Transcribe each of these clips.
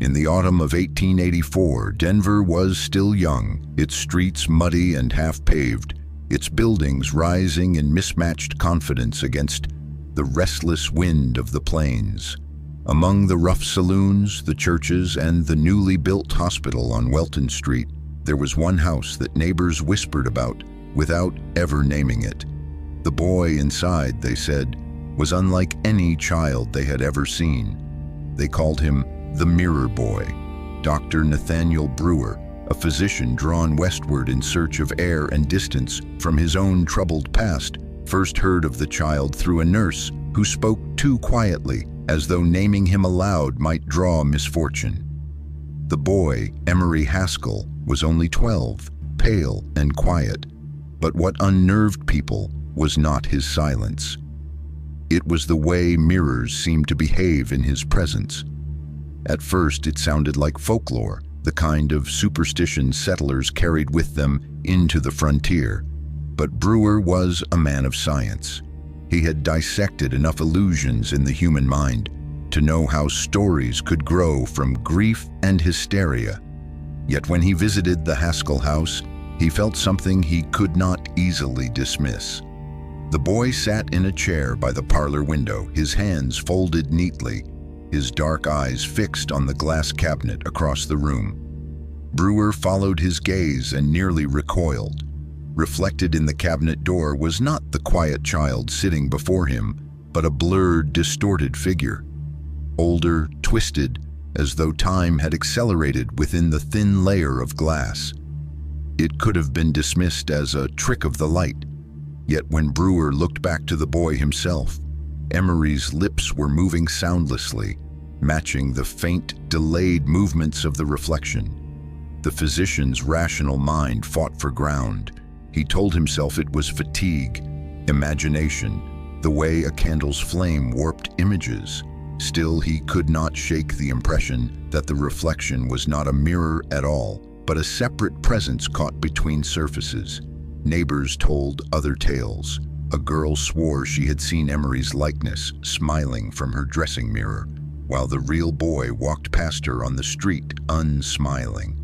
In the autumn of 1884, Denver was still young, its streets muddy and half-paved, its buildings rising in mismatched confidence against the restless wind of the plains. Among the rough saloons, the churches, and the newly built hospital on Welton Street, there was one house that neighbors whispered about without ever naming it. The boy inside, they said, was unlike any child they had ever seen. They called him the Mirror Boy. Dr. Nathaniel Brewer, a physician drawn westward in search of air and distance from his own troubled past, first heard of the child through a nurse who spoke too quietly, as though naming him aloud might draw misfortune. The boy, Emory Haskell, was only 12, pale and quiet, but what unnerved people was not his silence. It was the way mirrors seemed to behave in his presence. At first, it sounded like folklore, the kind of superstition settlers carried with them into the frontier. But Brewer was a man of science. He had dissected enough illusions in the human mind to know how stories could grow from grief and hysteria. Yet when he visited the Haskell house, he felt something he could not easily dismiss. The boy sat in a chair by the parlor window, his hands folded neatly, his dark eyes fixed on the glass cabinet across the room. Brewer followed his gaze and nearly recoiled. Reflected in the cabinet door was not the quiet child sitting before him, but a blurred, distorted figure. Older, twisted, as though time had accelerated within the thin layer of glass. It could have been dismissed as a trick of the light. Yet when Brewer looked back to the boy himself, Emory's lips were moving soundlessly, matching the faint, delayed movements of the reflection. The physician's rational mind fought for ground. He told himself it was fatigue, imagination, the way a candle's flame warped images. Still, he could not shake the impression that the reflection was not a mirror at all, but a separate presence caught between surfaces. Neighbors told other tales. A girl swore she had seen Emory's likeness smiling from her dressing mirror, while the real boy walked past her on the street, unsmiling.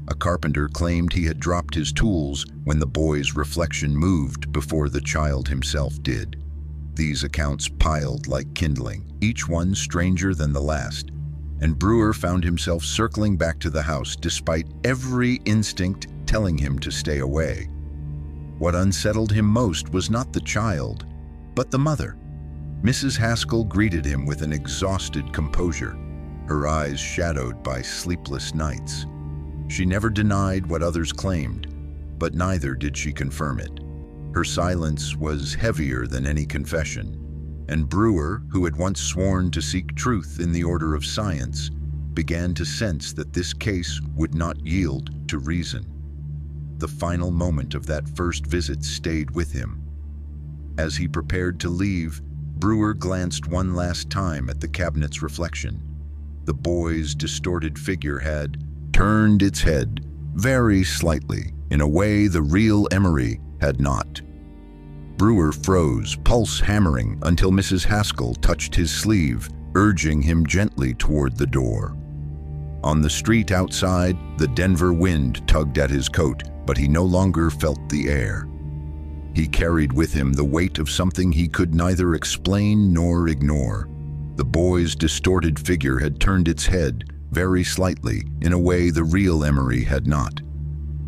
A carpenter claimed he had dropped his tools when the boy's reflection moved before the child himself did. These accounts piled like kindling, each one stranger than the last, and Brewer found himself circling back to the house despite every instinct telling him to stay away. What unsettled him most was not the child, but the mother. Mrs. Haskell greeted him with an exhausted composure, her eyes shadowed by sleepless nights. She never denied what others claimed, but neither did she confirm it. Her silence was heavier than any confession, and Brewer, who had once sworn to seek truth in the order of science, began to sense that this case would not yield to reason. The final moment of that first visit stayed with him. As he prepared to leave, Brewer glanced one last time at the cabinet's reflection. The boy's distorted figure had turned its head very slightly, in a way the real Emory had not. Brewer froze, pulse hammering, until Mrs. Haskell touched his sleeve, urging him gently toward the door. On the street outside, the Denver wind tugged at his coat, but he no longer felt the air. He carried with him the weight of something he could neither explain nor ignore. The boy's distorted figure had turned its head very slightly, in a way the real Emory had not.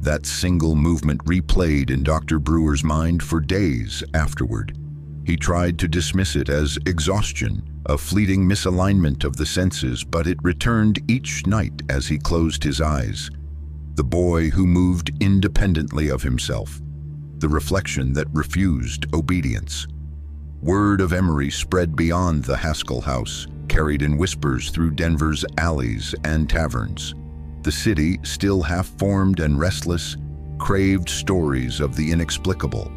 That single movement replayed in Dr. Brewer's mind for days afterward. He tried to dismiss it as exhaustion, a fleeting misalignment of the senses, but it returned each night as he closed his eyes. The boy who moved independently of himself, the reflection that refused obedience. Word of Emory spread beyond the Haskell house, carried in whispers through Denver's alleys and taverns. The city, still half-formed and restless, craved stories of the inexplicable.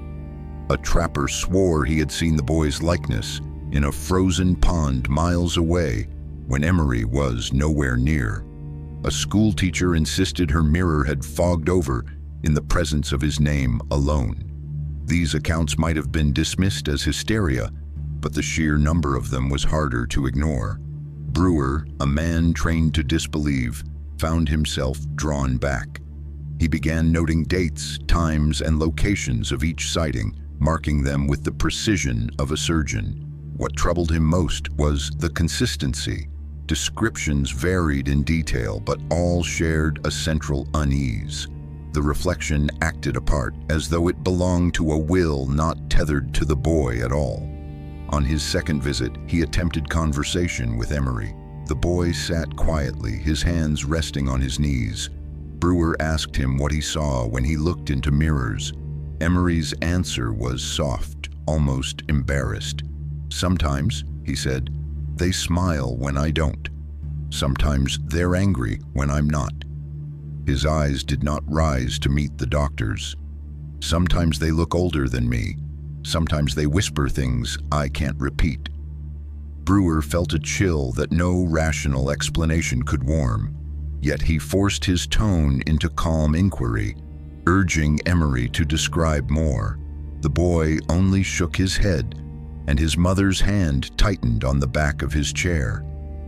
A trapper swore he had seen the boy's likeness in a frozen pond miles away when Emory was nowhere near. A schoolteacher insisted her mirror had fogged over in the presence of his name alone. These accounts might have been dismissed as hysteria, but the sheer number of them was harder to ignore. Brewer, a man trained to disbelieve, found himself drawn back. He began noting dates, times, and locations of each sighting, marking them with the precision of a surgeon. What troubled him most was the consistency. Descriptions varied in detail, but all shared a central unease. The reflection acted apart, as though it belonged to a will not tethered to the boy at all. On his second visit, he attempted conversation with Emory. The boy sat quietly, his hands resting on his knees. Brewer asked him what he saw when he looked into mirrors. Emory's answer was soft, almost embarrassed. "Sometimes," he said, "they smile when I don't. Sometimes they're angry when I'm not." His eyes did not rise to meet the doctor's. "Sometimes they look older than me. Sometimes they whisper things I can't repeat." Brewer felt a chill that no rational explanation could warm. Yet he forced his tone into calm inquiry, urging Emory to describe more. The boy only shook his head, and his mother's hand tightened on the back of his chair.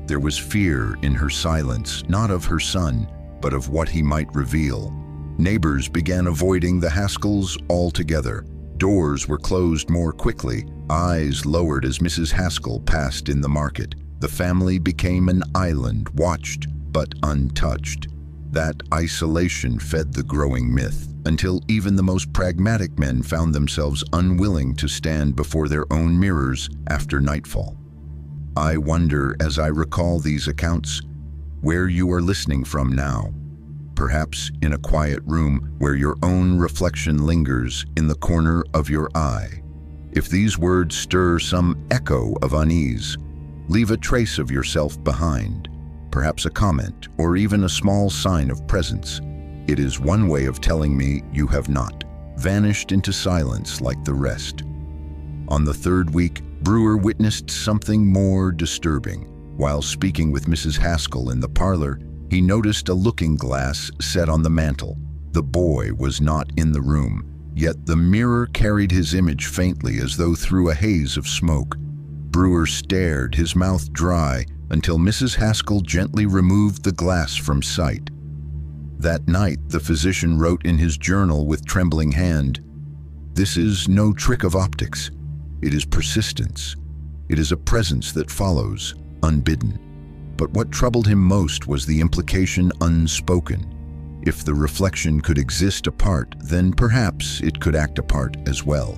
There was fear in her silence, not of her son, but of what he might reveal. Neighbors began avoiding the Haskells altogether. Doors were closed more quickly, eyes lowered as Mrs. Haskell passed in the market. The family became an island, watched but untouched. That isolation fed the growing myth, until even the most pragmatic men found themselves unwilling to stand before their own mirrors after nightfall. I wonder, as I recall these accounts, where you are listening from now. Perhaps in a quiet room where your own reflection lingers in the corner of your eye. If these words stir some echo of unease, leave a trace of yourself behind, perhaps a comment or even a small sign of presence. It is one way of telling me you have not vanished into silence like the rest. On the third week, Brewer witnessed something more disturbing. While speaking with Mrs. Haskell in the parlor, he noticed a looking glass set on the mantel. The boy was not in the room, yet the mirror carried his image faintly as though through a haze of smoke. Brewer stared, his mouth dry, until Mrs. Haskell gently removed the glass from sight. That night, the physician wrote in his journal with trembling hand, "This is no trick of optics. It is persistence. It is a presence that follows, unbidden." But what troubled him most was the implication unspoken. If the reflection could exist apart, then perhaps it could act apart as well.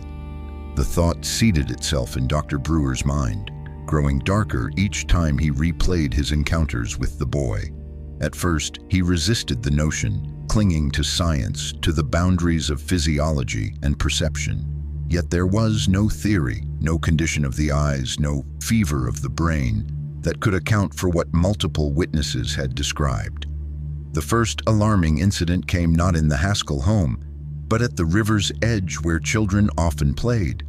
The thought seeded itself in Dr. Brewer's mind, growing darker each time he replayed his encounters with the boy. At first, he resisted the notion, clinging to science, to the boundaries of physiology and perception. Yet there was no theory, no condition of the eyes, no fever of the brain that could account for what multiple witnesses had described. The first alarming incident came not in the Haskell home, but at the river's edge where children often played.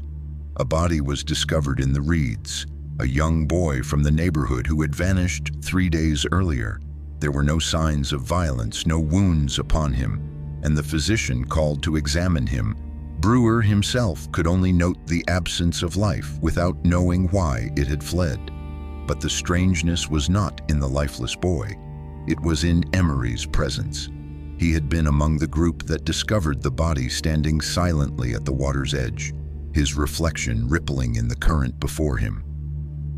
A body was discovered in the reeds, a young boy from the neighborhood who had vanished 3 days earlier. There were no signs of violence, no wounds upon him, and the physician called to examine him. Brewer himself could only note the absence of life without knowing why it had fled. But the strangeness was not in the lifeless boy. It was in Emory's presence. He had been among the group that discovered the body standing silently at the water's edge, his reflection rippling in the current before him.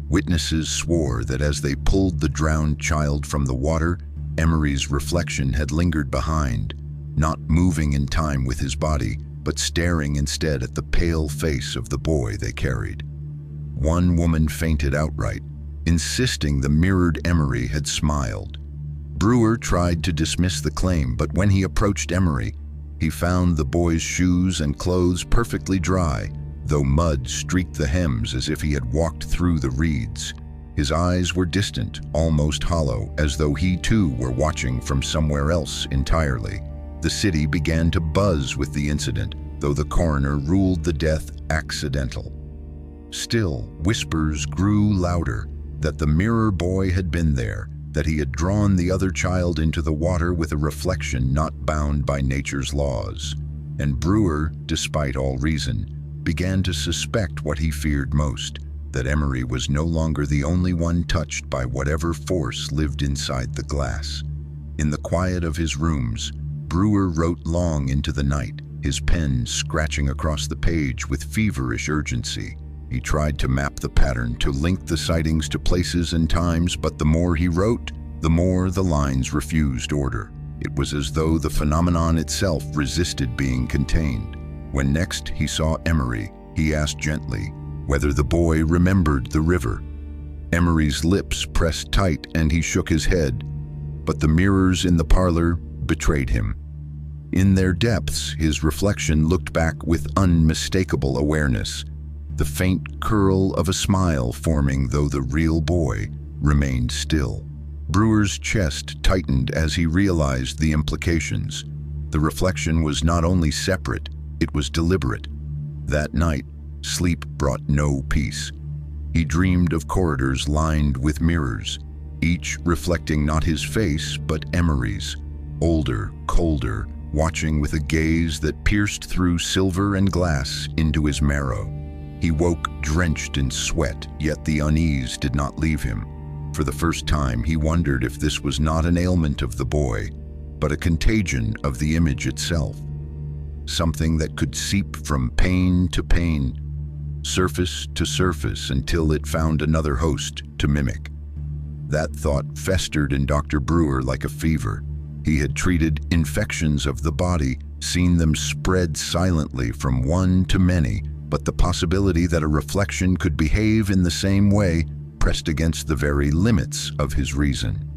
Witnesses swore that as they pulled the drowned child from the water, Emory's reflection had lingered behind, not moving in time with his body, but staring instead at the pale face of the boy they carried. One woman fainted outright, insisting the mirrored Emory had smiled. Brewer tried to dismiss the claim, but when he approached Emory, he found the boy's shoes and clothes perfectly dry, though mud streaked the hems as if he had walked through the reeds. His eyes were distant, almost hollow, as though he too were watching from somewhere else entirely. The city began to buzz with the incident, though the coroner ruled the death accidental. Still, whispers grew louder that the mirror boy had been there, that he had drawn the other child into the water with a reflection not bound by nature's laws. And Brewer, despite all reason, began to suspect what he feared most. that Emory was no longer the only one touched by whatever force lived inside the glass. In the quiet of his rooms, Brewer wrote long into the night, his pen scratching across the page with feverish urgency. He tried to map the pattern, to link the sightings to places and times, but the more he wrote, the more the lines refused order. It was as though the phenomenon itself resisted being contained. When next he saw Emory, he asked gently whether the boy remembered the river. Emory's lips pressed tight and he shook his head, but the mirrors in the parlor betrayed him. In their depths, his reflection looked back with unmistakable awareness, the faint curl of a smile forming though the real boy remained still. Brewer's chest tightened as he realized the implications. The reflection was not only separate, it was deliberate. That night, sleep brought no peace. He dreamed of corridors lined with mirrors, each reflecting not his face but Emory's, older, colder, watching with a gaze that pierced through silver and glass into his marrow. He woke drenched in sweat, yet the unease did not leave him. For the first time, he wondered if this was not an ailment of the boy, but a contagion of the image itself. Something that could seep from pain to pain, surface to surface, until it found another host to mimic. That thought festered in Dr. Brewer like a fever. He had treated infections of the body, seen them spread silently from one to many, but the possibility that a reflection could behave in the same way pressed against the very limits of his reason.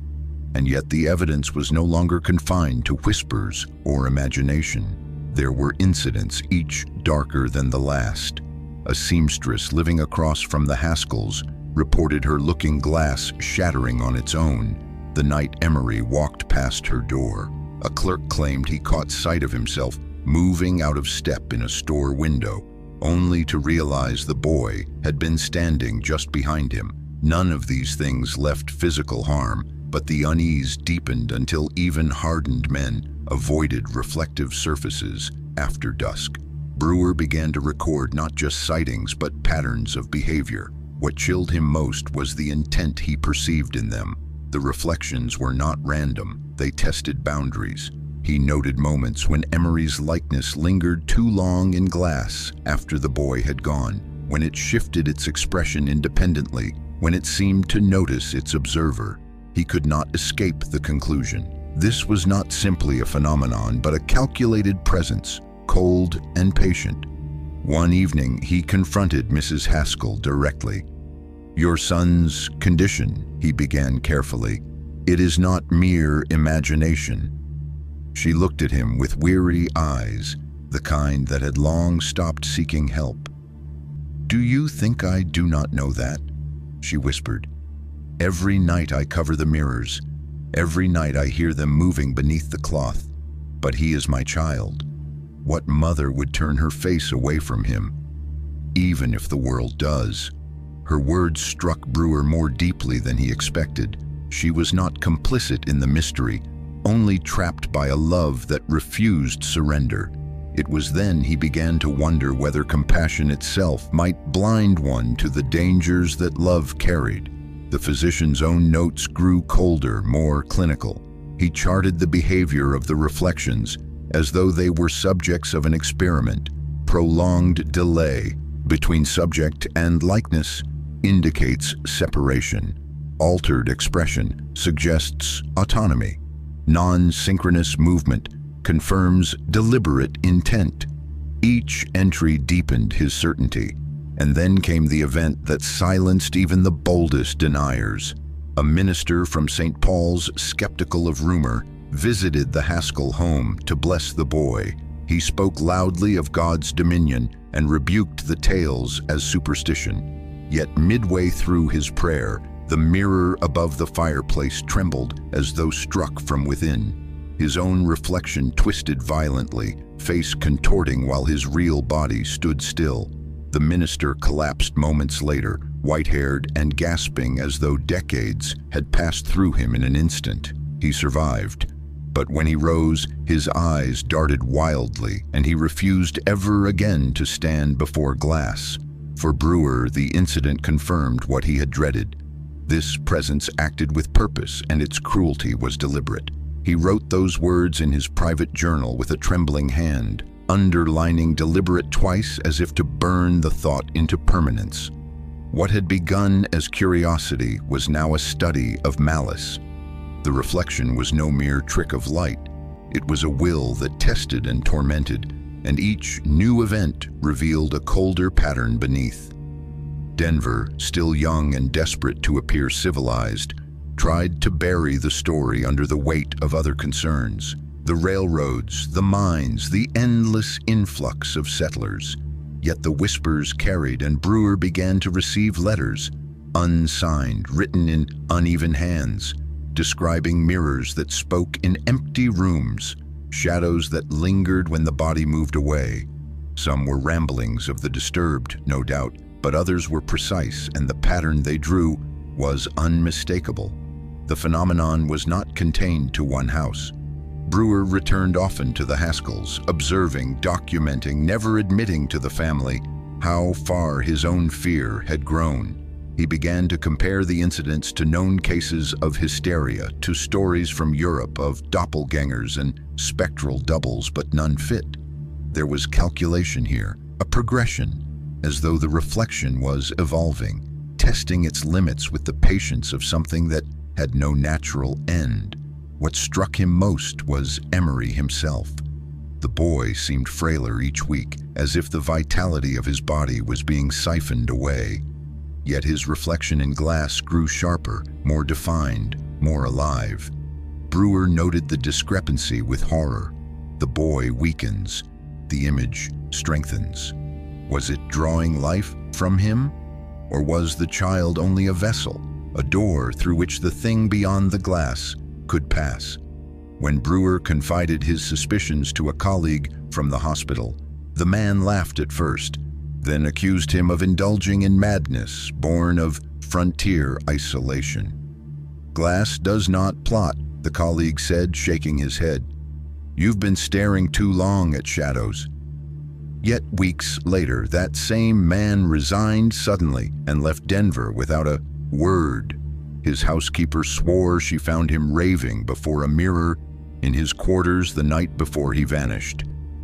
And yet the evidence was no longer confined to whispers or imagination. There were incidents, each darker than the last. A seamstress living across from the Haskells reported her looking glass shattering on its own the night Emory walked past her door. A clerk claimed he caught sight of himself moving out of step in a store window, only to realize the boy had been standing just behind him. None of these things left physical harm, but the unease deepened until even hardened men avoided reflective surfaces after dusk. Brewer began to record not just sightings but patterns of behavior. What chilled him most was the intent he perceived in them. The reflections were not random, they tested boundaries. He noted moments when Emory's likeness lingered too long in glass after the boy had gone, when it shifted its expression independently, when it seemed to notice its observer. He could not escape the conclusion. This was not simply a phenomenon, but a calculated presence, cold and patient. One evening, he confronted Mrs. Haskell directly. "Your son's condition," he began carefully. "It is not mere imagination." She looked at him with weary eyes, the kind that had long stopped seeking help. "Do you think I do not know that?" she whispered. "Every night I cover the mirrors. Every night I hear them moving beneath the cloth. But he is my child. What mother would turn her face away from him? Even if the world does." Her words struck Brewer more deeply than he expected. She was not complicit in the mystery, only trapped by a love that refused surrender. It was then he began to wonder whether compassion itself might blind one to the dangers that love carried. The physician's own notes grew colder, more clinical. He charted the behavior of the reflections as though they were subjects of an experiment. Prolonged delay between subject and likeness indicates separation. Altered expression suggests autonomy. Non-synchronous movement confirms deliberate intent. Each entry deepened his certainty, and then came the event that silenced even the boldest deniers. A minister from St. Paul's, skeptical of rumor, visited the Haskell home to bless the boy. He spoke loudly of God's dominion and rebuked the tales as superstition. Yet midway through his prayer, the mirror above the fireplace trembled as though struck from within. His own reflection twisted violently, face contorting while his real body stood still. The minister collapsed moments later, white-haired and gasping as though decades had passed through him in an instant. He survived, but when he rose, his eyes darted wildly, and he refused ever again to stand before glass. For Brewer, the incident confirmed what he had dreaded. This presence acted with purpose, and its cruelty was deliberate. He wrote those words in his private journal with a trembling hand, underlining deliberate twice as if to burn the thought into permanence. What had begun as curiosity was now a study of malice. The reflection was no mere trick of light. It was a will that tested and tormented, and each new event revealed a colder pattern beneath. Denver, still young and desperate to appear civilized, tried to bury the story under the weight of other concerns. The railroads, the mines, the endless influx of settlers. Yet the whispers carried, and Brewer began to receive letters, unsigned, written in uneven hands, describing mirrors that spoke in empty rooms, shadows that lingered when the body moved away. Some were ramblings of the disturbed, no doubt, but others were precise, and the pattern they drew was unmistakable. The phenomenon was not contained to one house. Brewer returned often to the Haskells, observing, documenting, never admitting to the family how far his own fear had grown. He began to compare the incidents to known cases of hysteria, to stories from Europe of doppelgangers and spectral doubles, but none fit. There was calculation here, a progression, as though the reflection was evolving, testing its limits with the patience of something that had no natural end. What struck him most was Emory himself. The boy seemed frailer each week, as if the vitality of his body was being siphoned away. Yet his reflection in glass grew sharper, more defined, more alive. Brewer noted the discrepancy with horror. The boy weakens, the image strengthens. Was it drawing life from him? Or was the child only a vessel, a door through which the thing beyond the glass could pass? When Brewer confided his suspicions to a colleague from the hospital, the man laughed at first, then accused him of indulging in madness born of frontier isolation. "Glass does not plot," the colleague said, shaking his head. "You've been staring too long at shadows." Yet weeks later, that same man resigned suddenly and left Denver without a word. His housekeeper swore she found him raving before a mirror in his quarters the night before he vanished.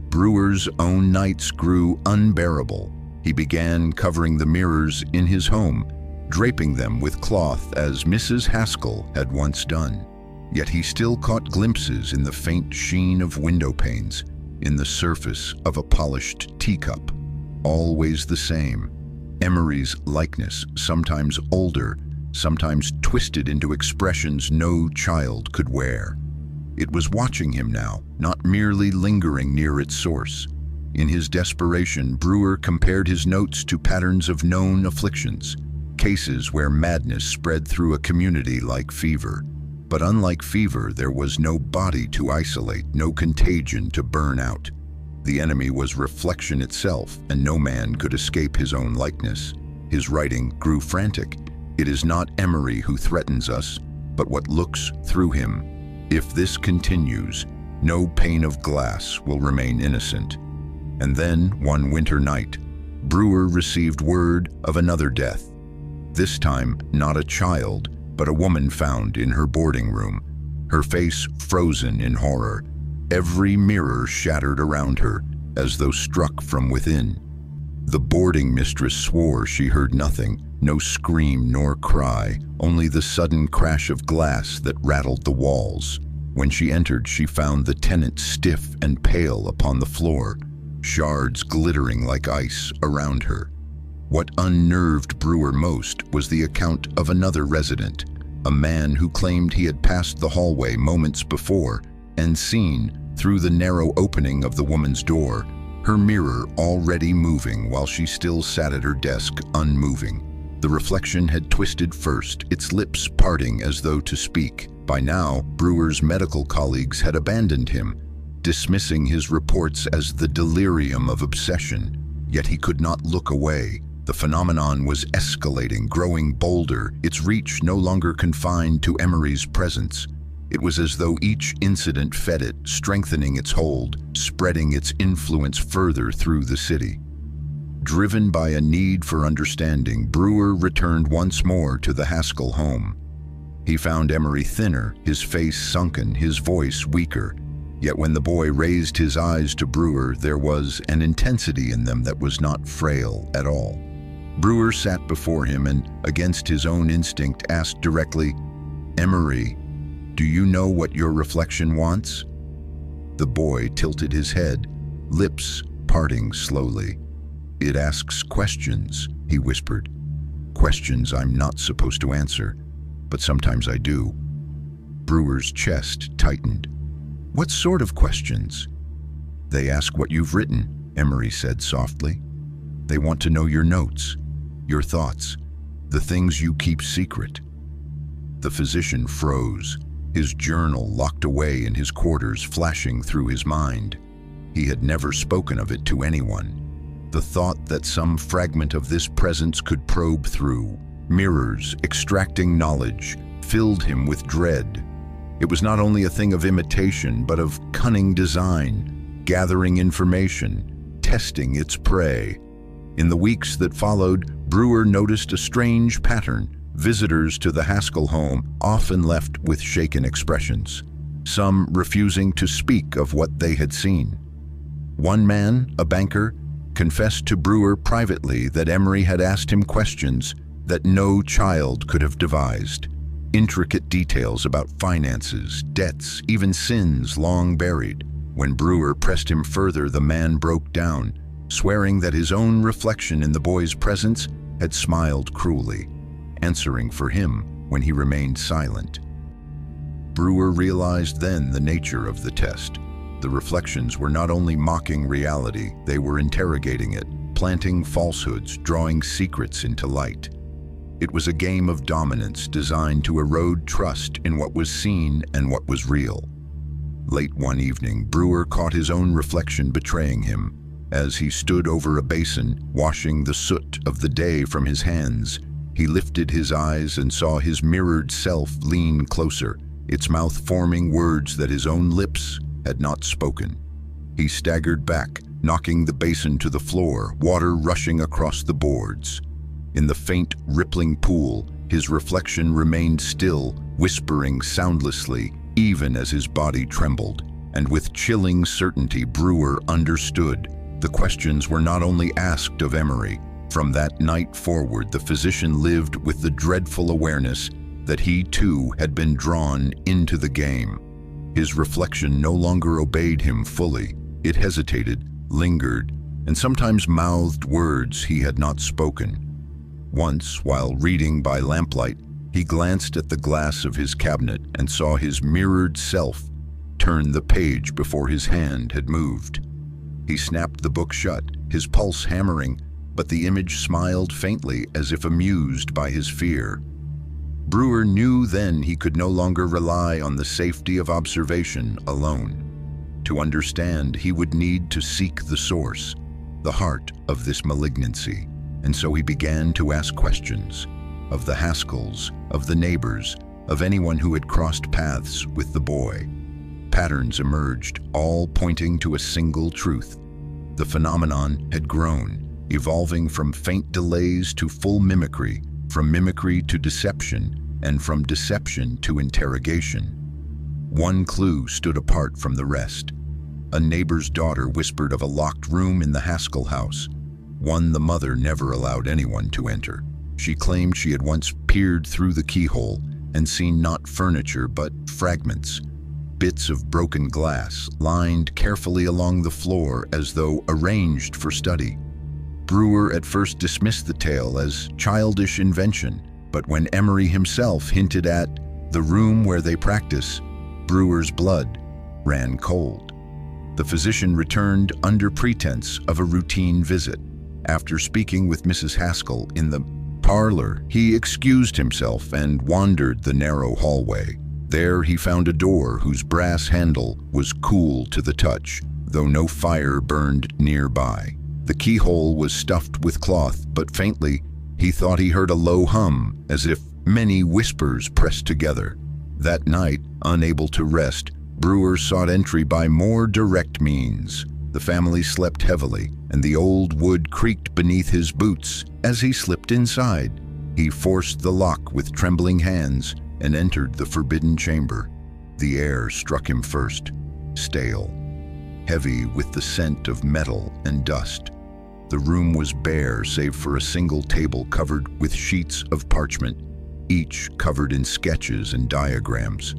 Brewer's own nights grew unbearable. He began covering the mirrors in his home, draping them with cloth as Mrs. Haskell had once done. Yet he still caught glimpses in the faint sheen of window panes, in the surface of a polished teacup. Always the same. Emory's likeness, sometimes older, sometimes twisted into expressions no child could wear. It was watching him now, not merely lingering near its source. In his desperation, Brewer compared his notes to patterns of known afflictions, cases where madness spread through a community like fever. But unlike fever, there was no body to isolate, no contagion to burn out. The enemy was reflection itself, and no man could escape his own likeness. His writing grew frantic. It is not Emory who threatens us, but what looks through him. If this continues, no pane of glass will remain innocent. And then, one winter night, Brewer received word of another death. This time, not a child, but a woman found in her boarding room, her face frozen in horror, every mirror shattered around her, as though struck from within. The boarding mistress swore she heard nothing, no scream nor cry, only the sudden crash of glass that rattled the walls. When she entered, she found the tenant stiff and pale upon the floor, shards glittering like ice around her. What unnerved Brewer most was the account of another resident, a man who claimed he had passed the hallway moments before and seen, through the narrow opening of the woman's door, her mirror already moving while she still sat at her desk unmoving. The reflection had twisted first, its lips parting as though to speak. By now, Brewer's medical colleagues had abandoned him, dismissing his reports as the delirium of obsession. Yet he could not look away. The phenomenon was escalating, growing bolder, its reach no longer confined to Emory's presence. It was as though each incident fed it, strengthening its hold, spreading its influence further through the city. Driven by a need for understanding, Brewer returned once more to the Haskell home. He found Emory thinner, his face sunken, his voice weaker. Yet when the boy raised his eyes to Brewer, there was an intensity in them that was not frail at all. Brewer sat before him and, against his own instinct, asked directly, "Emory, do you know what your reflection wants?" The boy tilted his head, lips parting slowly. "It asks questions," he whispered. "Questions I'm not supposed to answer, but sometimes I do." Brewer's chest tightened. "What sort of questions?" "They ask what you've written," Emory said softly. "They want to know your notes, your thoughts, the things you keep secret." The physician froze, his journal locked away in his quarters flashing through his mind. He had never spoken of it to anyone. The thought that some fragment of this presence could probe through, mirrors extracting knowledge, filled him with dread. It was not only a thing of imitation, but of cunning design, gathering information, testing its prey. In the weeks that followed, Brewer noticed a strange pattern. Visitors to the Haskell home often left with shaken expressions, some refusing to speak of what they had seen. One man, a banker, confessed to Brewer privately that Emory had asked him questions that no child could have devised. Intricate details about finances, debts, even sins long buried. When Brewer pressed him further, the man broke down, swearing that his own reflection in the boy's presence had smiled cruelly, answering for him when he remained silent. Brewer realized then the nature of the test. The reflections were not only mocking reality, they were interrogating it, planting falsehoods, drawing secrets into light. It was a game of dominance designed to erode trust in what was seen and what was real. Late one evening, Brewer caught his own reflection betraying him. As he stood over a basin, washing the soot of the day from his hands, he lifted his eyes and saw his mirrored self lean closer, its mouth forming words that his own lips had not spoken. He staggered back, knocking the basin to the floor, water rushing across the boards. In the faint, rippling pool, his reflection remained still, whispering soundlessly, even as his body trembled. And with chilling certainty, Brewer understood. The questions were not only asked of Emory. From that night forward, the physician lived with the dreadful awareness that he too had been drawn into the game. His reflection no longer obeyed him fully. It hesitated, lingered, and sometimes mouthed words he had not spoken. Once, while reading by lamplight, he glanced at the glass of his cabinet and saw his mirrored self turn the page before his hand had moved. He snapped the book shut, his pulse hammering, but the image smiled faintly as if amused by his fear. Brewer knew then he could no longer rely on the safety of observation alone. To understand, he would need to seek the source, the heart of this malignancy. And so he began to ask questions of the Haskells, of the neighbors, of anyone who had crossed paths with the boy. Patterns emerged, all pointing to a single truth. The phenomenon had grown, evolving from faint delays to full mimicry, from mimicry to deception, and from deception to interrogation. One clue stood apart from the rest. A neighbor's daughter whispered of a locked room in the Haskell house, one the mother never allowed anyone to enter. She claimed she had once peered through the keyhole and seen not furniture but fragments, bits of broken glass lined carefully along the floor as though arranged for study. Brewer at first dismissed the tale as childish invention, but when Emory himself hinted at the room where they practice, Brewer's blood ran cold. The physician returned under pretense of a routine visit. After speaking with Mrs. Haskell in the parlor, he excused himself and wandered the narrow hallway. There he found a door whose brass handle was cool to the touch, though no fire burned nearby. The keyhole was stuffed with cloth, but faintly he thought he heard a low hum, as if many whispers pressed together. That night, unable to rest, Brewer sought entry by more direct means. The family slept heavily, and the old wood creaked beneath his boots as he slipped inside. He forced the lock with trembling hands and entered the forbidden chamber. The air struck him first, stale, heavy with the scent of metal and dust. The room was bare save for a single table covered with sheets of parchment, each covered in sketches and diagrams.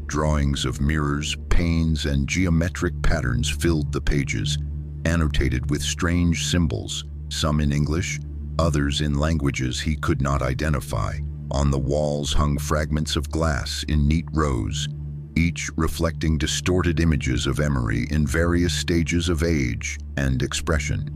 Drawings of mirrors, panes, and geometric patterns filled the pages, annotated with strange symbols, some in English, others in languages he could not identify. On the walls hung fragments of glass in neat rows, each reflecting distorted images of Emory in various stages of age and expression.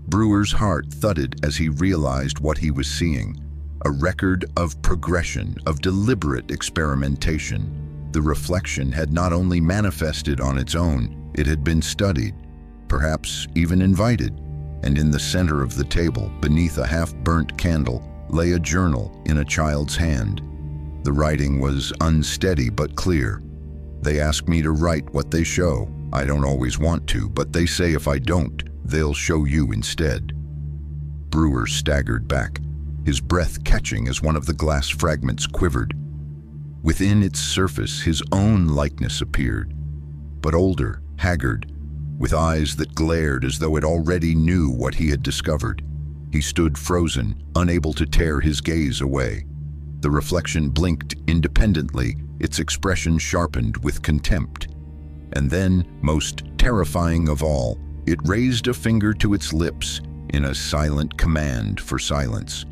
Brewer's heart thudded as he realized what he was seeing, a record of progression, of deliberate experimentation. The reflection had not only manifested on its own, it had been studied, perhaps even invited, and in the center of the table, beneath a half-burnt candle, lay a journal in a child's hand. The writing was unsteady but clear. They ask me to write what they show. I don't always want to, but they say if I don't, they'll show you instead. Brewer staggered back, his breath catching as one of the glass fragments quivered. Within its surface, his own likeness appeared, but older, haggard, with eyes that glared as though it already knew what he had discovered. He stood frozen, unable to tear his gaze away. The reflection blinked independently, its expression sharpened with contempt. And then, most terrifying of all, it raised a finger to its lips in a silent command for silence.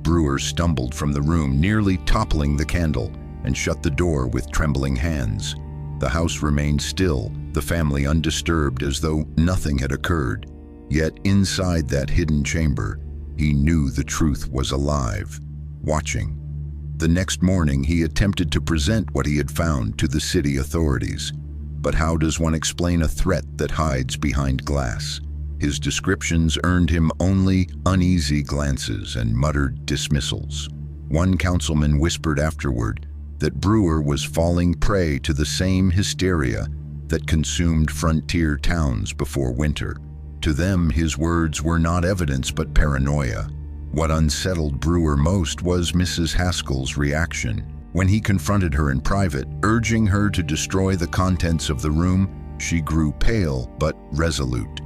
Brewer stumbled from the room, nearly toppling the candle, and shut the door with trembling hands. The house remained still, the family undisturbed as though nothing had occurred. Yet inside that hidden chamber, he knew the truth was alive, watching. The next morning, he attempted to present what he had found to the city authorities. But how does one explain a threat that hides behind glass? His descriptions earned him only uneasy glances and muttered dismissals. One councilman whispered afterward that Brewer was falling prey to the same hysteria that consumed frontier towns before winter. To them, his words were not evidence but paranoia. What unsettled Brewer most was Mrs. Haskell's reaction. When he confronted her in private, urging her to destroy the contents of the room, she grew pale but resolute.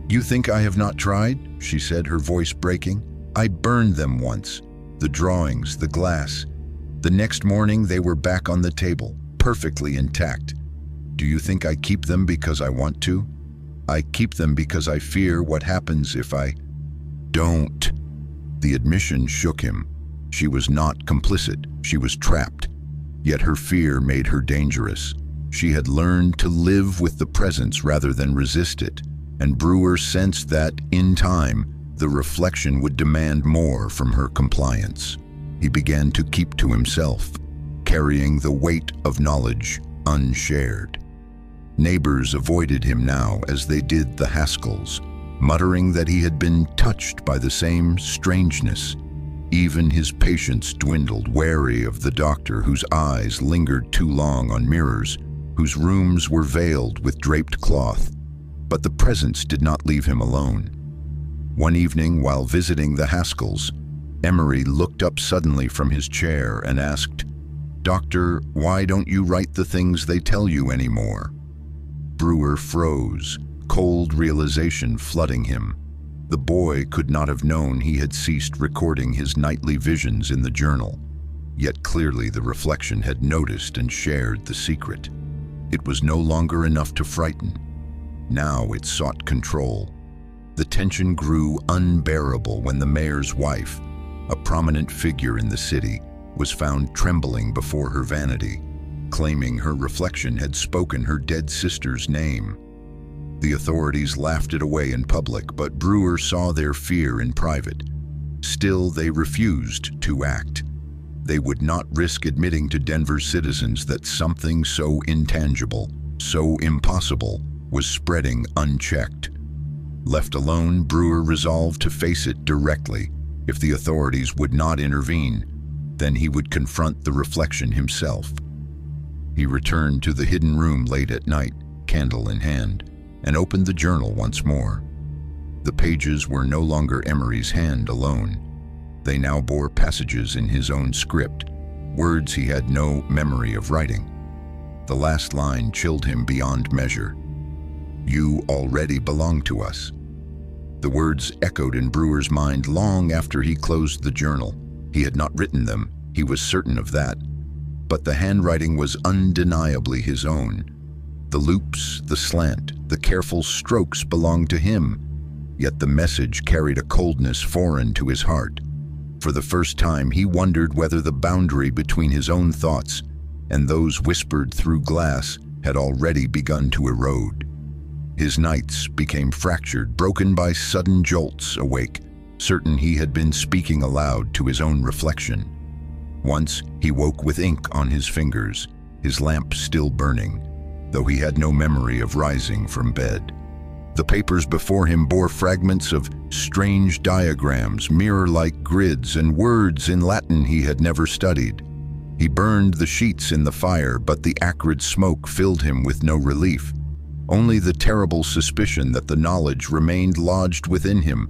"You think I have not tried?" she said, her voice breaking. "I burned them once. The drawings, the glass. The next morning they were back on the table, perfectly intact. Do you think I keep them because I want to? I keep them because I fear what happens if I don't." The admission shook him. She was not complicit, she was trapped. Yet her fear made her dangerous. She had learned to live with the presence rather than resist it, and Brewer sensed that, in time, the reflection would demand more from her compliance. He began to keep to himself, carrying the weight of knowledge unshared. Neighbors avoided him now as they did the Haskells, muttering that he had been touched by the same strangeness. Even his patients dwindled, wary of the doctor whose eyes lingered too long on mirrors, whose rooms were veiled with draped cloth. But the presence did not leave him alone. One evening, while visiting the Haskells, Emory looked up suddenly from his chair and asked, "Doctor, why don't you write the things they tell you anymore?" Brewer froze, cold realization flooding him. The boy could not have known he had ceased recording his nightly visions in the journal. Yet clearly the reflection had noticed and shared the secret. It was no longer enough to frighten. Now it sought control. The tension grew unbearable when the mayor's wife, a prominent figure in the city, was found trembling before her vanity, claiming her reflection had spoken her dead sister's name. The authorities laughed it away in public, but Brewer saw their fear in private. Still, they refused to act. They would not risk admitting to Denver's citizens that something so intangible, so impossible, was spreading unchecked. Left alone, Brewer resolved to face it directly. If the authorities would not intervene, then he would confront the reflection himself. He returned to the hidden room late at night, candle in hand. and opened the journal once more. The pages were no longer Emory's hand alone. They now bore passages in his own script, words he had no memory of writing. The last line chilled him beyond measure. "You already belong to us." The words echoed in Brewer's mind long after he closed the journal. He had not written them, he was certain of that. But the handwriting was undeniably his own. The loops, the slant, the careful strokes belonged to him, yet the message carried a coldness foreign to his heart. For the first time, he wondered whether the boundary between his own thoughts and those whispered through glass had already begun to erode. His nights became fractured, broken by sudden jolts awake, certain he had been speaking aloud to his own reflection. Once he woke with ink on his fingers, his lamp still burning, though he had no memory of rising from bed. The papers before him bore fragments of strange diagrams, mirror-like grids, and words in Latin he had never studied. He burned the sheets in the fire, but the acrid smoke filled him with no relief. Only the terrible suspicion that the knowledge remained lodged within him.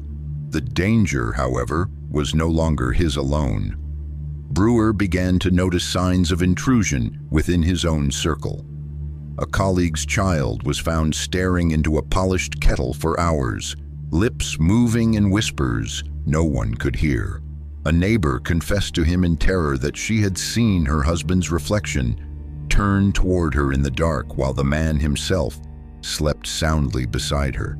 The danger, however, was no longer his alone. Brewer began to notice signs of intrusion within his own circle. A colleague's child was found staring into a polished kettle for hours, lips moving in whispers no one could hear. A neighbor confessed to him in terror that she had seen her husband's reflection turn toward her in the dark while the man himself slept soundly beside her.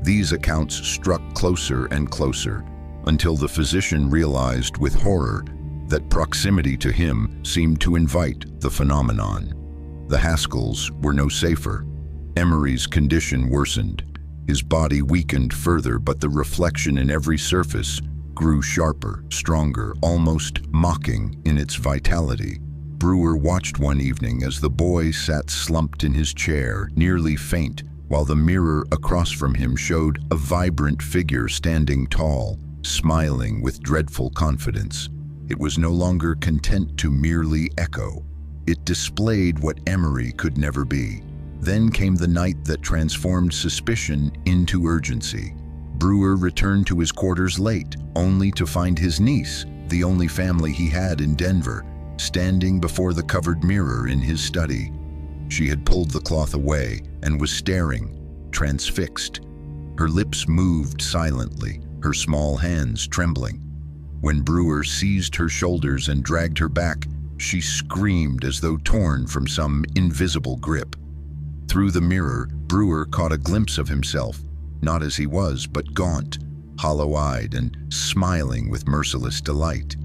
These accounts struck closer and closer, until the physician realized with horror that proximity to him seemed to invite the phenomenon. The Haskells were no safer. Emory's condition worsened. His body weakened further, but the reflection in every surface grew sharper, stronger, almost mocking in its vitality. Brewer watched one evening as the boy sat slumped in his chair, nearly faint, while the mirror across from him showed a vibrant figure standing tall, smiling with dreadful confidence. It was no longer content to merely echo. It displayed what Emory could never be. Then came the night that transformed suspicion into urgency. Brewer returned to his quarters late, only to find his niece, the only family he had in Denver, standing before the covered mirror in his study. She had pulled the cloth away and was staring, transfixed. Her lips moved silently, her small hands trembling. When Brewer seized her shoulders and dragged her back, she screamed as though torn from some invisible grip. Through the mirror, Brewer caught a glimpse of himself, not as he was, but gaunt, hollow-eyed, and smiling with merciless delight.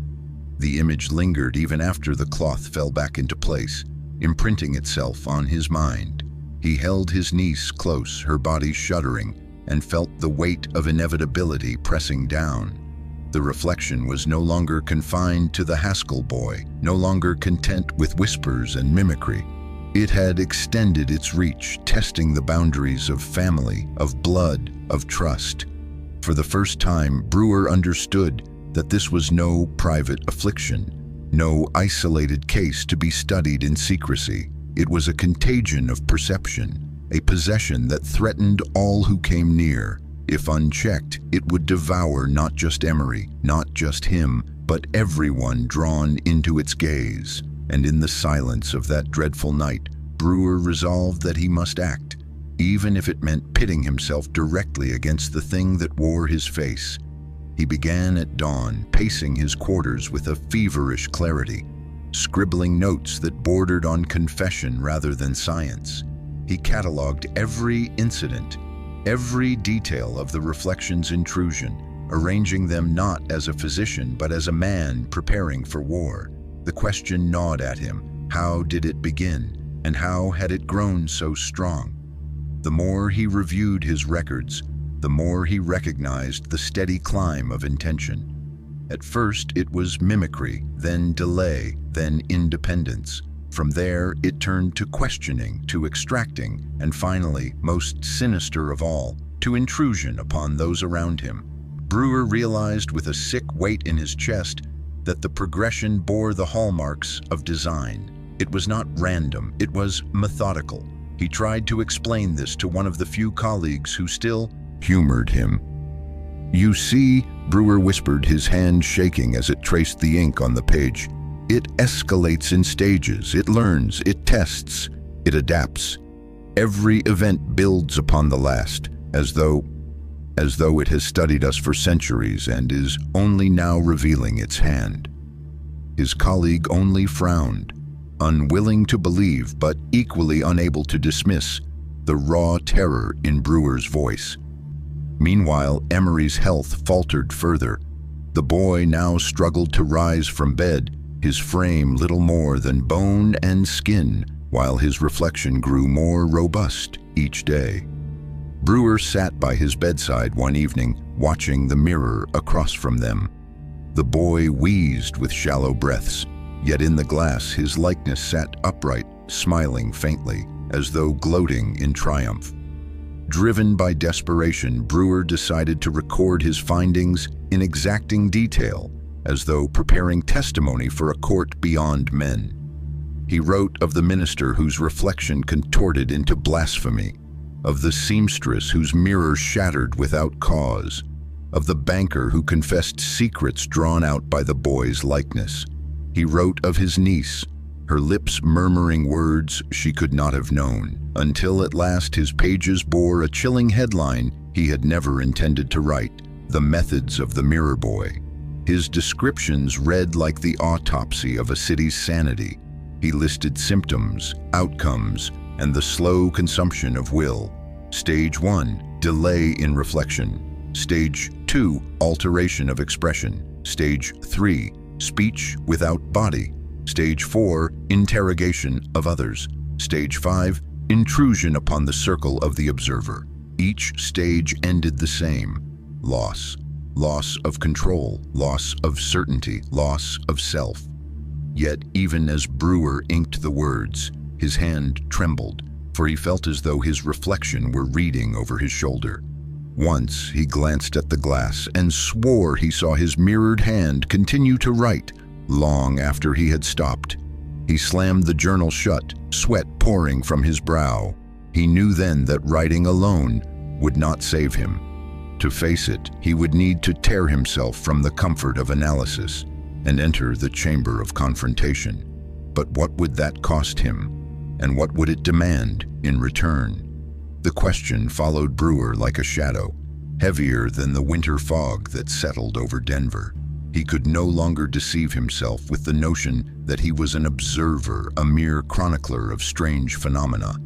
The image lingered even after the cloth fell back into place, imprinting itself on his mind. He held his niece close, her body shuddering, and felt the weight of inevitability pressing down. The reflection was no longer confined to the Haskell boy, no longer content with whispers and mimicry. It had extended its reach, testing the boundaries of family, of blood, of trust. For the first time, Brewer understood that this was no private affliction, no isolated case to be studied in secrecy. It was a contagion of perception, a possession that threatened all who came near. If unchecked, it would devour not just Emory, not just him, but everyone drawn into its gaze. And in the silence of that dreadful night, Brewer resolved that he must act, even if it meant pitting himself directly against the thing that wore his face. He began at dawn, pacing his quarters with a feverish clarity, scribbling notes that bordered on confession rather than science. He cataloged every incident, every detail of the reflection's intrusion, arranging them not as a physician but as a man preparing for war. The question gnawed at him: how did it begin, and how had it grown so strong? The more he reviewed his records, the more he recognized the steady climb of intention. At first it was mimicry, then delay, then independence. From there it turned to questioning, to extracting, and finally, most sinister of all, to intrusion upon those around him. Brewer realized with a sick weight in his chest that the progression bore the hallmarks of design. It was not random, it was methodical. He tried to explain this to one of the few colleagues who still humored him. "You see," Brewer whispered, his hand shaking as it traced the ink on the page. "It escalates in stages. It learns, it tests, it adapts. Every event builds upon the last, as though it has studied us for centuries and is only now revealing its hand." His colleague only frowned, unwilling to believe but equally unable to dismiss the raw terror in Brewer's voice. Meanwhile, Emory's health faltered further. The boy now struggled to rise from bed, his frame little more than bone and skin, while his reflection grew more robust each day. Brewer sat by his bedside one evening, watching the mirror across from them. The boy wheezed with shallow breaths, yet in the glass his likeness sat upright, smiling faintly, as though gloating in triumph. Driven by desperation, Brewer decided to record his findings in exacting detail, as though preparing testimony for a court beyond men. He wrote of the minister whose reflection contorted into blasphemy, of the seamstress whose mirror shattered without cause, of the banker who confessed secrets drawn out by the boy's likeness. He wrote of his niece, her lips murmuring words she could not have known, until at last his pages bore a chilling headline he had never intended to write: "The Methods of the Mirror Boy." His descriptions read like the autopsy of a city's sanity. He listed symptoms, outcomes, and the slow consumption of will. Stage 1, delay in reflection. Stage 2, alteration of expression. Stage 3, speech without body. Stage 4, interrogation of others. Stage 5, intrusion upon the circle of the observer. Each stage ended the same: loss. Loss of control, loss of certainty, loss of self. Yet even as Brewer inked the words, his hand trembled, for he felt as though his reflection were reading over his shoulder. Once he glanced at the glass and swore he saw his mirrored hand continue to write long after he had stopped. He slammed the journal shut, sweat pouring from his brow. He knew then that writing alone would not save him. To face it, he would need to tear himself from the comfort of analysis and enter the chamber of confrontation. But what would that cost him? And what would it demand in return? The question followed Brewer like a shadow, heavier than the winter fog that settled over Denver. He could no longer deceive himself with the notion that he was an observer, a mere chronicler of strange phenomena.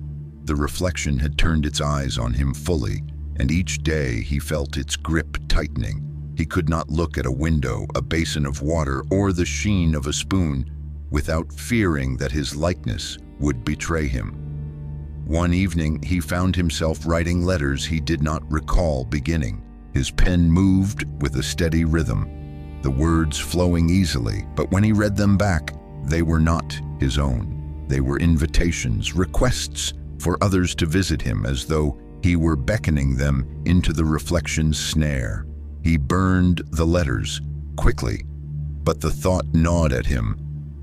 The reflection had turned its eyes on him fully, and each day he felt its grip tightening. He could not look at a window, a basin of water, or the sheen of a spoon without fearing that his likeness would betray him. One evening, he found himself writing letters he did not recall beginning. His pen moved with a steady rhythm, the words flowing easily, but when he read them back, they were not his own. They were invitations, requests for others to visit him, as though he were beckoning them into the reflection's snare. He burned the letters quickly, but the thought gnawed at him.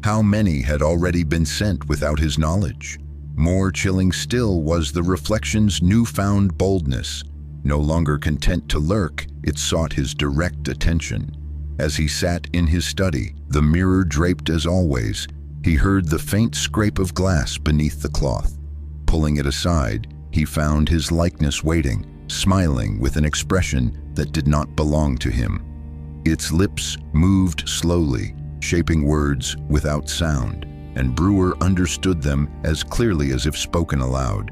How many had already been sent without his knowledge? More chilling still was the reflection's newfound boldness. No longer content to lurk, it sought his direct attention. As he sat in his study, the mirror draped as always, he heard the faint scrape of glass beneath the cloth. Pulling it aside, he found his likeness waiting, smiling with an expression that did not belong to him. Its lips moved slowly, shaping words without sound, and Brewer understood them as clearly as if spoken aloud.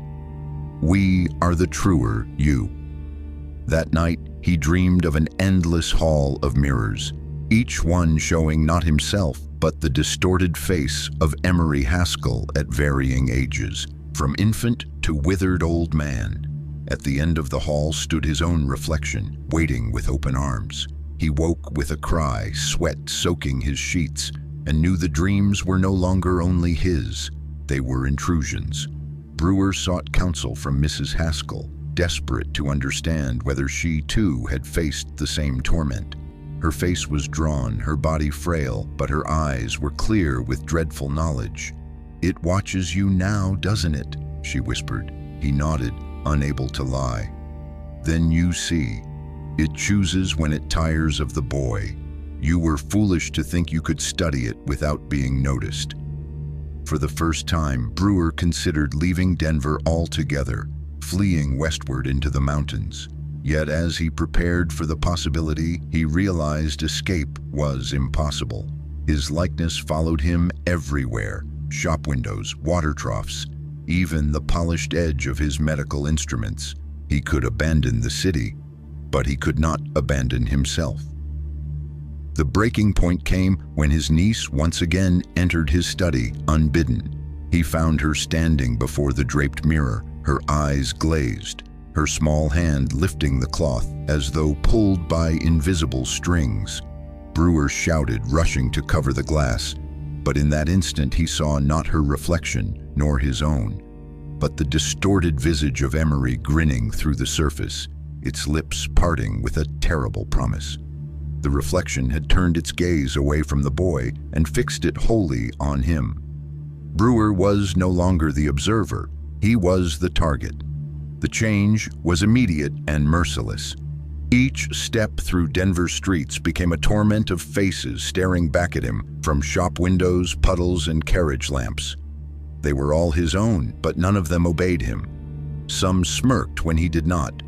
"We are the truer you." That night, he dreamed of an endless hall of mirrors, each one showing not himself, but the distorted face of Emory Haskell at varying ages, from infant to withered old man. At the end of the hall stood his own reflection, waiting with open arms. He woke with a cry, sweat soaking his sheets, and knew the dreams were no longer only his, they were intrusions. Brewer sought counsel from Mrs. Haskell, desperate to understand whether she too had faced the same torment. Her face was drawn, her body frail, but her eyes were clear with dreadful knowledge. "It watches you now, doesn't it?" she whispered. He nodded, unable to lie. Then you see. It chooses when it tires of the boy. You were foolish to think you could study it without being noticed. For the first time, Brewer considered leaving Denver altogether, fleeing westward into the mountains. Yet as he prepared for the possibility, he realized escape was impossible. His likeness followed him everywhere: shop windows, water troughs, even the polished edge of his medical instruments. He could abandon the city, but he could not abandon himself. The breaking point came when his niece once again entered his study unbidden. He found her standing before the draped mirror, her eyes glazed, her small hand lifting the cloth as though pulled by invisible strings. Brewer shouted, rushing to cover the glass, but in that instant he saw not her reflection nor his own, but the distorted visage of Emory grinning through the surface, its lips parting with a terrible promise. The reflection had turned its gaze away from the boy and fixed it wholly on him. Brewer was no longer the observer, he was the target. The change was immediate and merciless. Each step through Denver streets became a torment of faces staring back at him from shop windows, puddles, and carriage lamps. They were all his own, but none of them obeyed him. Some smirked when he did not.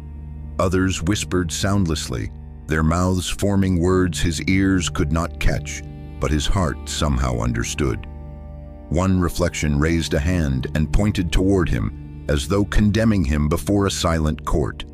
Others whispered soundlessly, their mouths forming words his ears could not catch, but his heart somehow understood. One reflection raised a hand and pointed toward him, as though condemning him before a silent court.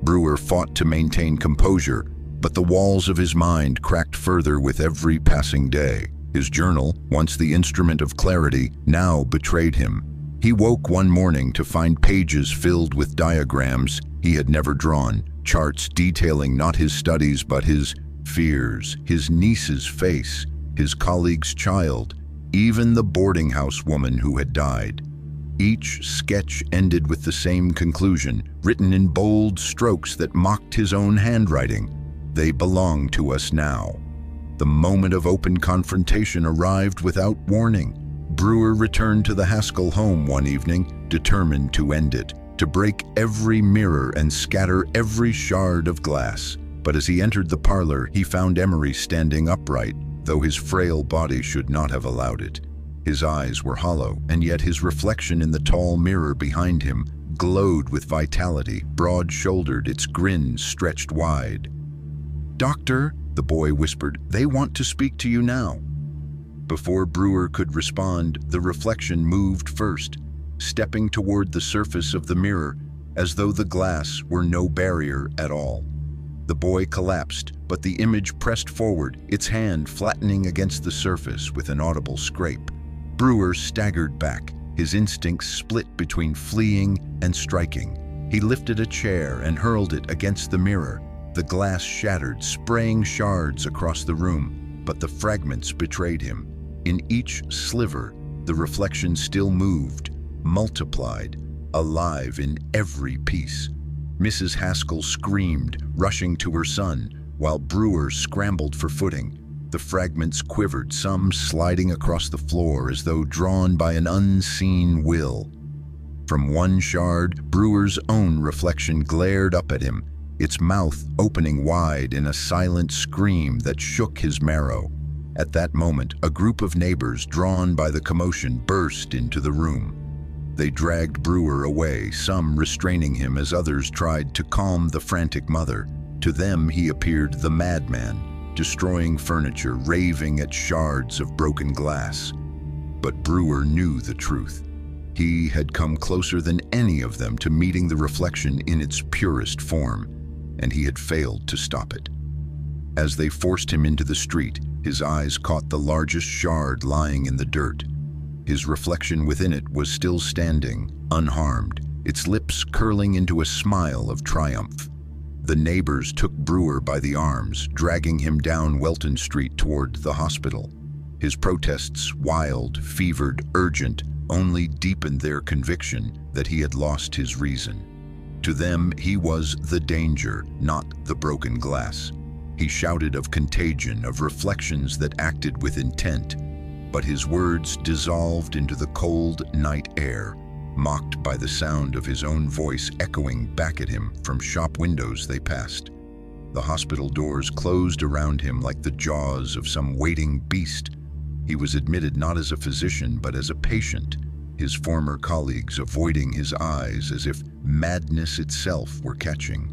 Brewer fought to maintain composure, but the walls of his mind cracked further with every passing day. His journal, once the instrument of clarity, now betrayed him. He woke one morning to find pages filled with diagrams he had never drawn, charts detailing not his studies but his fears, his niece's face, his colleague's child, even the boarding house woman who had died. Each sketch ended with the same conclusion, written in bold strokes that mocked his own handwriting. They belong to us now. The moment of open confrontation arrived without warning. Brewer returned to the Haskell home one evening, determined to end it, to break every mirror and scatter every shard of glass. But as he entered the parlor, he found Emory standing upright, though his frail body should not have allowed it. His eyes were hollow, and yet his reflection in the tall mirror behind him glowed with vitality, broad-shouldered, its grin stretched wide. "Doctor," the boy whispered, "they want to speak to you now." Before Brewer could respond, the reflection moved first, stepping toward the surface of the mirror, as though the glass were no barrier at all. The boy collapsed, but the image pressed forward, its hand flattening against the surface with an audible scrape. Brewer staggered back, his instincts split between fleeing and striking. He lifted a chair and hurled it against the mirror. The glass shattered, spraying shards across the room, but the fragments betrayed him. In each sliver, the reflection still moved, multiplied, alive in every piece. Mrs. Haskell screamed, rushing to her son, while Brewer scrambled for footing. The fragments quivered, some sliding across the floor as though drawn by an unseen will. From one shard, Brewer's own reflection glared up at him, its mouth opening wide in a silent scream that shook his marrow. At that moment, a group of neighbors, drawn by the commotion, burst into the room. They dragged Brewer away, some restraining him as others tried to calm the frantic mother. To them, he appeared the madman, destroying furniture, raving at shards of broken glass. But Brewer knew the truth. He had come closer than any of them to meeting the reflection in its purest form, and he had failed to stop it. As they forced him into the street, his eyes caught the largest shard lying in the dirt. His reflection within it was still standing, unharmed, its lips curling into a smile of triumph. The neighbors took Brewer by the arms, dragging him down Welton Street toward the hospital. His protests, wild, fevered, urgent, only deepened their conviction that he had lost his reason. To them, he was the danger, not the broken glass. He shouted of contagion, of reflections that acted with intent, but his words dissolved into the cold night air. mocked by the sound of his own voice echoing back at him from shop windows they passed. The hospital doors closed around him like the jaws of some waiting beast. He was admitted not as a physician but as a patient, his former colleagues avoiding his eyes as if madness itself were catching.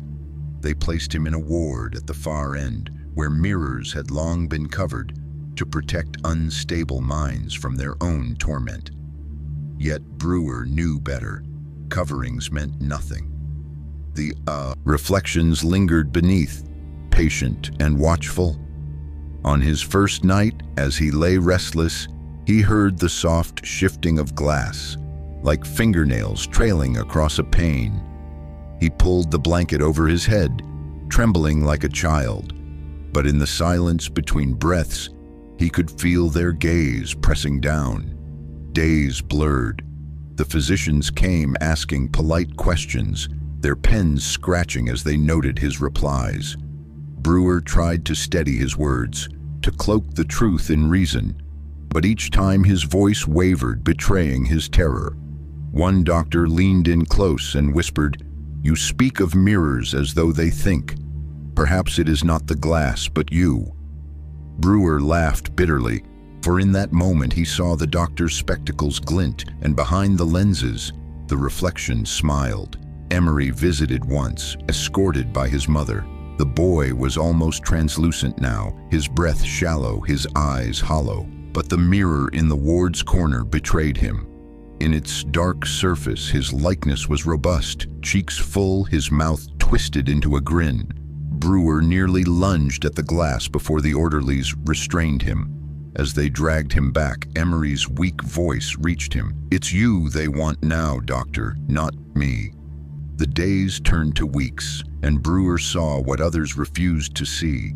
They placed him in a ward at the far end, where mirrors had long been covered to protect unstable minds from their own torment. Yet Brewer knew better. Coverings meant nothing. The reflections lingered beneath, patient and watchful. On his first night, as he lay restless, he heard the soft shifting of glass, like fingernails trailing across a pane. He pulled the blanket over his head, trembling like a child. But in the silence between breaths, he could feel their gaze pressing down. Days blurred. The physicians came asking polite questions, their pens scratching as they noted his replies. Brewer tried to steady his words, to cloak the truth in reason, but each time his voice wavered, betraying his terror. One doctor leaned in close and whispered, "You speak of mirrors as though they think. Perhaps it is not the glass, but you." Brewer laughed bitterly, for in that moment he saw the doctor's spectacles glint, and behind the lenses, the reflection smiled. Emory visited once, escorted by his mother. The boy was almost translucent now, his breath shallow, his eyes hollow. But the mirror in the ward's corner betrayed him. In its dark surface, his likeness was robust, cheeks full, his mouth twisted into a grin. Brewer nearly lunged at the glass before the orderlies restrained him. As they dragged him back, Emory's weak voice reached him. "It's you they want now, doctor, not me." The days turned to weeks, and Brewer saw what others refused to see.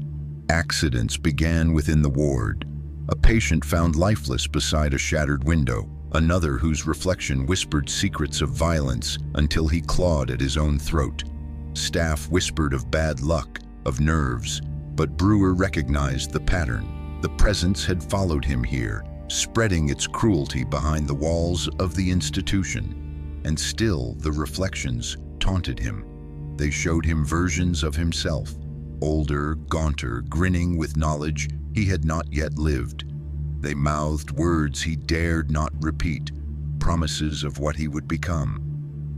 Accidents began within the ward. A patient found lifeless beside a shattered window, another whose reflection whispered secrets of violence until he clawed at his own throat. Staff whispered of bad luck, of nerves, but Brewer recognized the pattern. The presence had followed him here, spreading its cruelty behind the walls of the institution. And still the reflections taunted him. They showed him versions of himself, older, gaunter, grinning with knowledge he had not yet lived. They mouthed words he dared not repeat, promises of what he would become.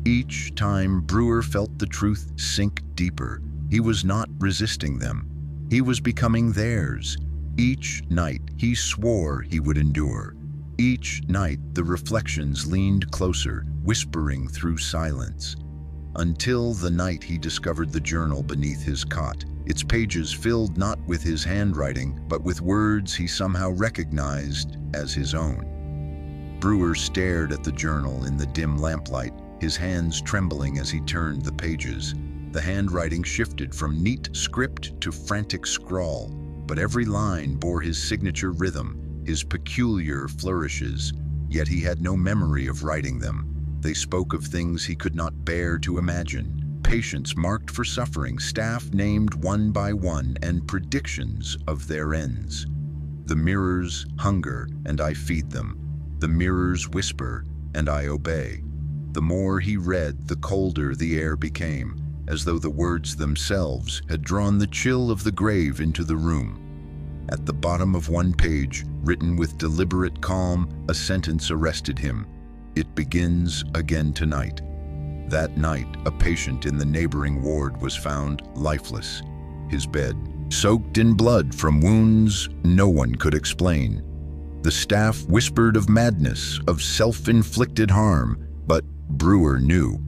Each time Brewer felt the truth sink deeper. He was not resisting them. He was becoming theirs. Each night he swore he would endure. Each night the reflections leaned closer, whispering through silence. Until the night he discovered the journal beneath his cot, its pages filled not with his handwriting, but with words he somehow recognized as his own. Brewer stared at the journal in the dim lamplight, his hands trembling as he turned the pages. The handwriting shifted from neat script to frantic scrawl, but every line bore his signature rhythm, his peculiar flourishes, yet he had no memory of writing them. They spoke of things he could not bear to imagine. Patients marked for suffering, staff named one by one, and predictions of their ends. The mirrors hunger, and I feed them. The mirrors whisper, and I obey. The more he read, the colder the air became, as though the words themselves had drawn the chill of the grave into the room. At the bottom of one page, written with deliberate calm, a sentence arrested him. "It begins again tonight." That night, a patient in the neighboring ward was found lifeless, his bed soaked in blood from wounds no one could explain. The staff whispered of madness, of self-inflicted harm, but Brewer knew.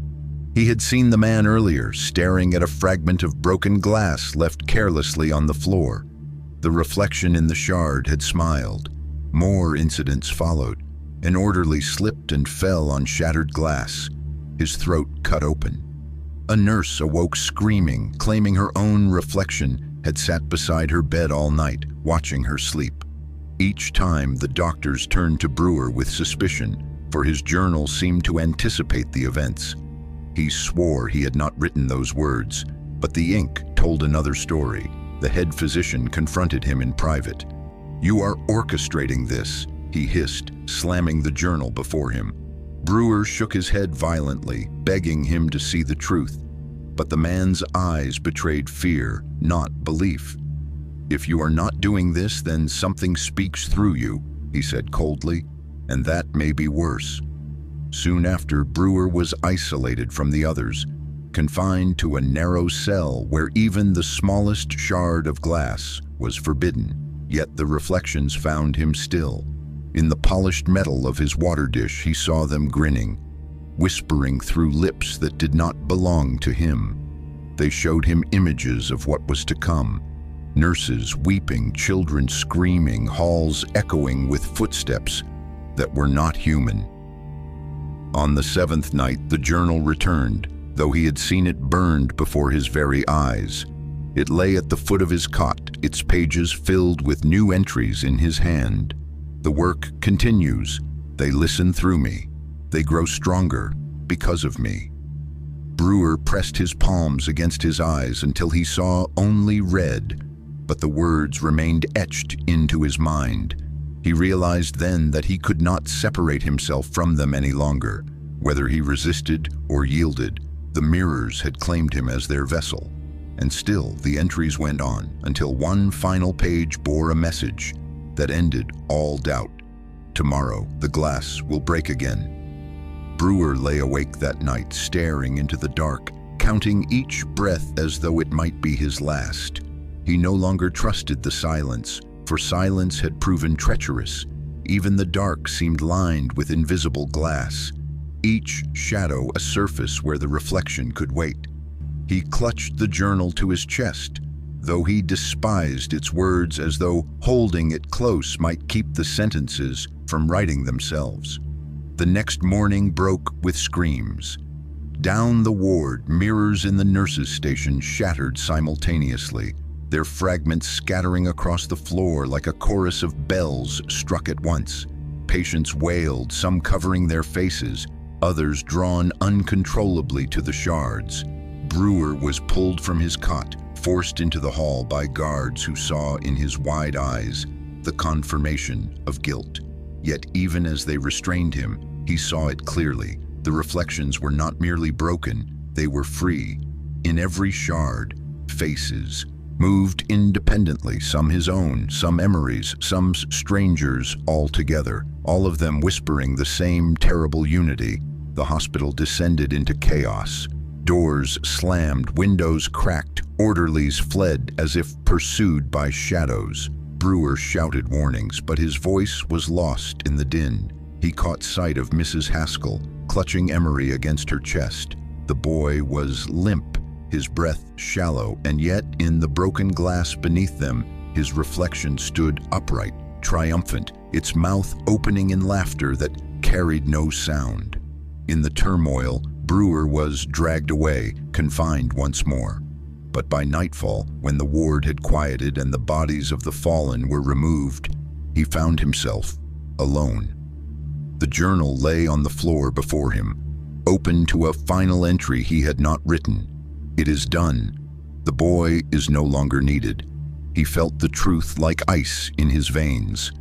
He had seen the man earlier, staring at a fragment of broken glass left carelessly on the floor. The reflection in the shard had smiled. More incidents followed. An orderly slipped and fell on shattered glass, his throat cut open. A nurse awoke screaming, claiming her own reflection had sat beside her bed all night, watching her sleep. Each time the doctors turned to Brewer with suspicion, for his journal seemed to anticipate the events. He swore he had not written those words, but the ink told another story. The head physician confronted him in private. "You are orchestrating this," he hissed, slamming the journal before him. Brewer shook his head violently, begging him to see the truth. But the man's eyes betrayed fear, not belief. "If you are not doing this, then something speaks through you," he said coldly, "and that may be worse." Soon after, Brewer was isolated from the others, confined to a narrow cell where even the smallest shard of glass was forbidden. Yet the reflections found him still. In the polished metal of his water dish, he saw them grinning, whispering through lips that did not belong to him. They showed him images of what was to come. Nurses weeping, children screaming, halls echoing with footsteps that were not human. On the seventh night, the journal returned, though he had seen it burned before his very eyes. It lay at the foot of his cot, its pages filled with new entries in his hand. "The work continues. They listen through me. They grow stronger because of me." Brewer pressed his palms against his eyes until he saw only red, but the words remained etched into his mind. He realized then that he could not separate himself from them any longer. Whether he resisted or yielded, the mirrors had claimed him as their vessel. And still the entries went on until one final page bore a message that ended all doubt. "Tomorrow the glass will break again." Brewer lay awake that night, staring into the dark, counting each breath as though it might be his last. He no longer trusted the silence, for silence had proven treacherous. Even the dark seemed lined with invisible glass, each shadow a surface where the reflection could wait. He clutched the journal to his chest, though he despised its words, as though holding it close might keep the sentences from writing themselves. The next morning broke with screams. Down the ward, mirrors in the nurses' station shattered simultaneously, their fragments scattering across the floor like a chorus of bells struck at once. Patients wailed, some covering their faces, others drawn uncontrollably to the shards. Brewer was pulled from his cot, forced into the hall by guards who saw in his wide eyes the confirmation of guilt. Yet even as they restrained him, he saw it clearly. The reflections were not merely broken, they were free. In every shard, faces moved independently, some his own, some Emory's, some strangers, all together, all of them whispering the same terrible unity. The hospital descended into chaos. Doors slammed, windows cracked, orderlies fled as if pursued by shadows. Brewer shouted warnings, but his voice was lost in the din. He caught sight of Mrs. Haskell, clutching Emory against her chest. The boy was limp, his breath shallow, and yet in the broken glass beneath them, his reflection stood upright, triumphant, its mouth opening in laughter that carried no sound. In the turmoil, Brewer was dragged away, confined once more. But by nightfall, when the ward had quieted and the bodies of the fallen were removed, he found himself alone. The journal lay on the floor before him, open to a final entry he had not written. It is done. The boy is no longer needed. He felt the truth like ice in his veins.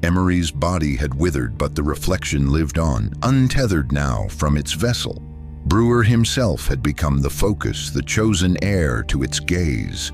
Emory's body had withered, but the reflection lived on, untethered now from its vessel. Brewer himself had become the focus, the chosen heir to its gaze.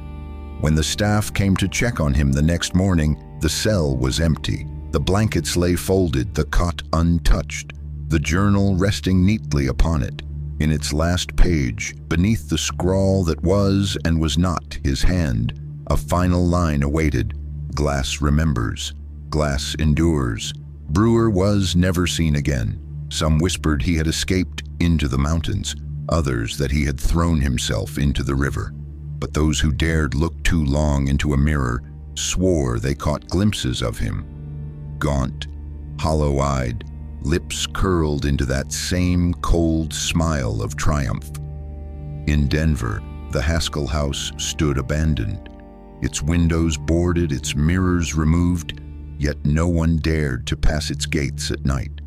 When the staff came to check on him the next morning, the cell was empty. The blankets lay folded, the cot untouched, the journal resting neatly upon it. In its last page, beneath the scrawl that was and was not his hand, a final line awaited. Glass remembers. Glass endures. Brewer was never seen again. Some whispered he had escaped into the mountains, others that he had thrown himself into the river. But those who dared look too long into a mirror swore they caught glimpses of him. Gaunt, hollow-eyed, lips curled into that same cold smile of triumph. In Denver, the Haskell house stood abandoned, its windows boarded, its mirrors removed, yet no one dared to pass its gates at night.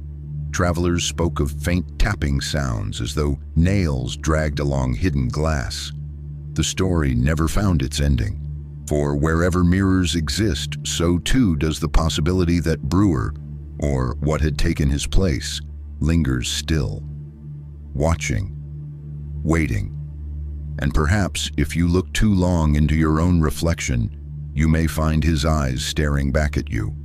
Travelers spoke of faint tapping sounds as though nails dragged along hidden glass. The story never found its ending, for wherever mirrors exist, so too does the possibility that Brewer, or what had taken his place, lingers still, watching, waiting. And perhaps if you look too long into your own reflection, you may find his eyes staring back at you.